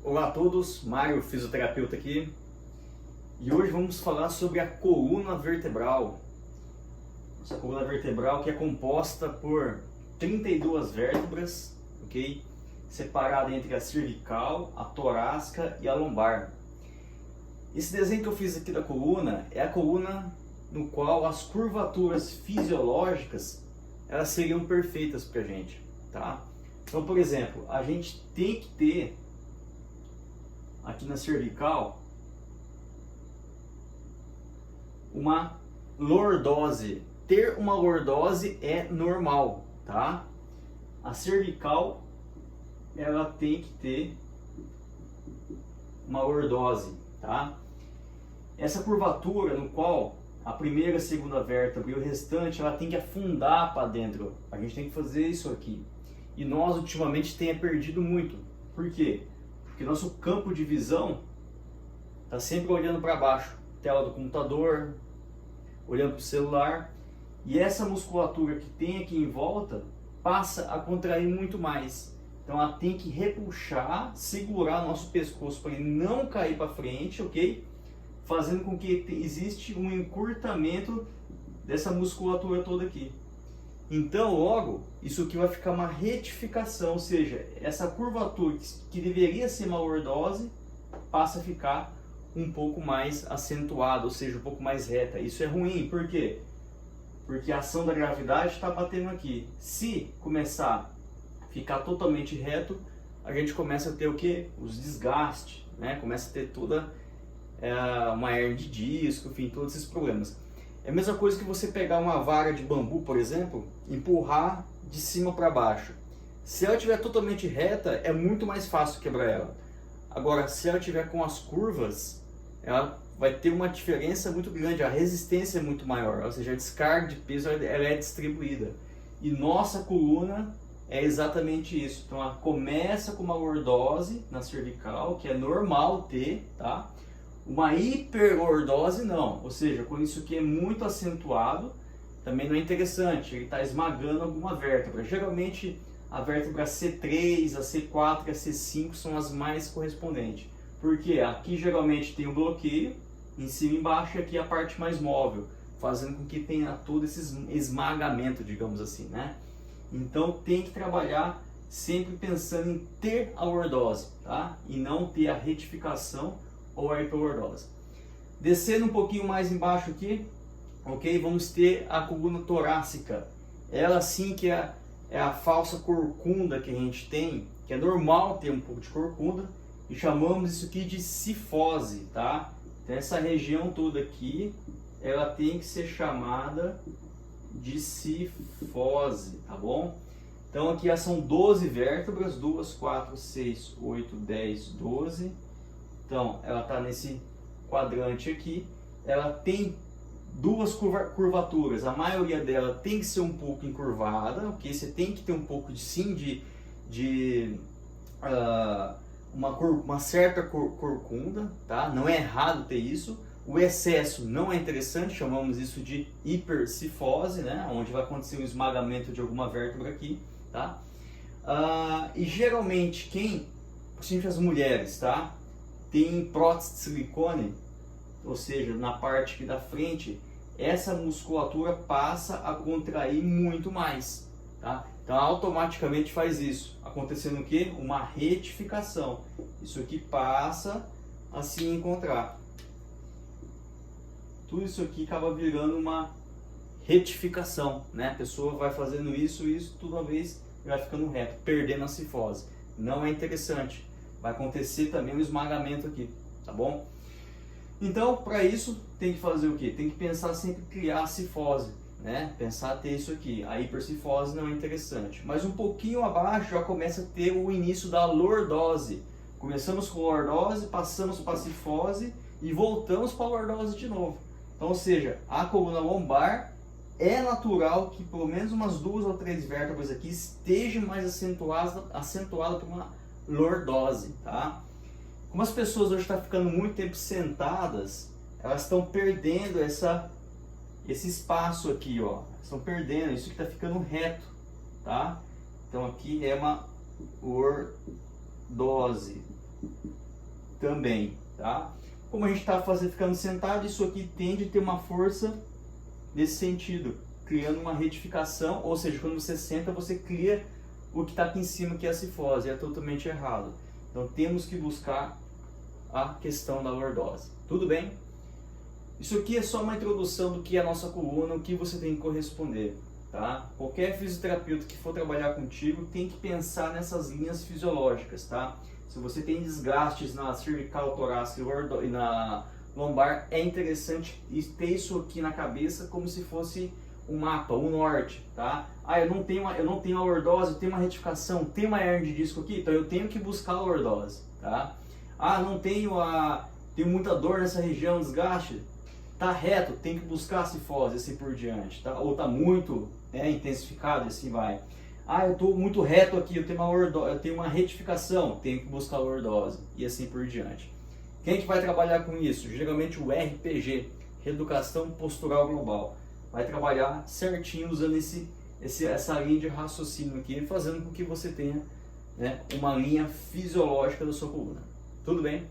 Olá a todos, Mário, fisioterapeuta aqui, e hoje vamos falar sobre a coluna vertebral. Essa coluna vertebral que é composta por 32 vértebras, ok? Separada entre a cervical, a torácica e a lombar. Esse desenho que eu fiz aqui da coluna é a coluna no qual as curvaturas fisiológicas elas seriam perfeitas para a gente, tá? Então, por exemplo, a gente tem que ter aqui na cervical uma lordose. Ter uma lordose é normal, tá? A cervical ela tem que ter uma lordose, tá? Essa curvatura no qual a primeira, a segunda vértebra e o restante ela tem que afundar para dentro. A gente tem que fazer isso aqui. E nós ultimamente temos perdido muito. Por quê? Porque nosso campo de visão está sempre olhando para baixo, tela do computador, olhando para o celular, e essa musculatura que tem aqui em volta passa a contrair muito mais. Então ela tem que repuxar, segurar nosso pescoço para ele não cair para frente, ok? Fazendo com que existe um encurtamento dessa musculatura toda aqui. Então, logo, isso aqui vai ficar uma retificação, ou seja, essa curvatura que deveria ser uma lordose passa a ficar um pouco mais acentuada, ou seja, um pouco mais reta. Isso é ruim, por quê? Porque a ação da gravidade está batendo aqui. Se começar a ficar totalmente reto, a gente começa a ter o quê? Os desgastes, né? Começa a ter toda uma hernia de disco, enfim, todos esses problemas. É a mesma coisa que você pegar uma vara de bambu, por exemplo, empurrar de cima para baixo. Se ela estiver totalmente reta, é muito mais fácil quebrar ela. Agora, se ela estiver com as curvas, ela vai ter uma diferença muito grande, a resistência é muito maior, ou seja, a descarga de peso ela é distribuída. E nossa coluna é exatamente isso. Então ela começa com uma lordose na cervical, que é normal ter, tá? Uma hiperlordose não, ou seja, quando isso aqui é muito acentuado, também não é interessante, ele está esmagando alguma vértebra. Geralmente a vértebra C3, a C4 e a C5 são as mais correspondentes. Porque aqui geralmente tem um bloqueio, em cima e embaixo, e aqui a parte mais móvel, fazendo com que tenha todo esse esmagamento, digamos assim, né? Então tem que trabalhar sempre pensando em ter a lordose, tá? E não ter a retificação ou a hiperlordose. Descendo um pouquinho mais embaixo aqui, ok? Vamos ter a coluna torácica. Ela sim que é a falsa corcunda que a gente tem, que é normal ter um pouco de corcunda, e chamamos isso aqui de cifose, tá? Então essa região toda aqui, ela tem que ser chamada de cifose, tá bom? Então aqui são 12 vértebras, 2, 4, 6, 8, 10, 12. Então, ela está nesse quadrante aqui, ela tem duas curvaturas, a maioria dela tem que ser um pouco encurvada, ok? Você tem que ter um pouco uma certa corcunda, tá? Não é errado ter isso, o excesso não é interessante, chamamos isso de hipercifose, né? Onde vai acontecer um esmagamento de alguma vértebra aqui, tá? E geralmente principalmente as mulheres, tá? Tem prótese de silicone, ou seja, na parte aqui da frente, essa musculatura passa a contrair muito mais, tá? Então automaticamente faz isso, acontecendo o quê? Uma retificação. Isso aqui passa a se encontrar. Tudo isso aqui acaba virando uma retificação, né? A pessoa vai fazendo isso, toda vez vai ficando reto, perdendo a cifose. Não é interessante. Vai acontecer também um esmagamento aqui, tá bom? Então, para isso, tem que fazer o quê? Tem que pensar sempre em criar a cifose, né? Pensar ter isso aqui. A hipercifose não é interessante. Mas um pouquinho abaixo já começa a ter o início da lordose. Começamos com lordose, passamos para a cifose e voltamos para a lordose de novo. Então, ou seja, a coluna lombar é natural que pelo menos umas 2 ou 3 vértebras aqui estejam mais acentuada por uma lordose, tá? Como as pessoas hoje estão ficando muito tempo sentadas, elas estão perdendo esse espaço aqui, ó. Estão perdendo, isso que está ficando reto, tá? Então aqui é uma lordose. também, tá? Como a gente está ficando sentado, isso aqui tende a ter uma força nesse sentido, criando uma retificação, ou seja, quando você senta, você cria o que está aqui em cima, que é a cifose, é totalmente errado. Então temos que buscar a questão da lordose. Tudo bem? Isso aqui é só uma introdução do que é a nossa coluna, o que você tem que corresponder. Tá? Qualquer fisioterapeuta que for trabalhar contigo tem que pensar nessas linhas fisiológicas. Tá? Se você tem desgastes na cervical, torácica e na lombar, é interessante ter isso aqui na cabeça como se fosse um mapa, um norte. Tá? Ah, eu não tenho a lordose, eu tenho uma retificação, tenho uma hernia de disco aqui, então eu tenho que buscar a lordose. Tá? Ah, não tenho tenho muita dor nessa região, desgaste. Tá reto, tem que buscar a cifose, assim por diante, tá? Ou tá muito intensificado, assim vai. Ah, eu tô muito reto aqui, eu tenho uma retificação, tenho que buscar a lordose, e assim por diante. Quem que vai trabalhar com isso? Geralmente o RPG, Reeducação Postural Global. Vai trabalhar certinho usando essa linha de raciocínio aqui, fazendo com que você tenha, né, uma linha fisiológica da sua coluna. Tudo bem?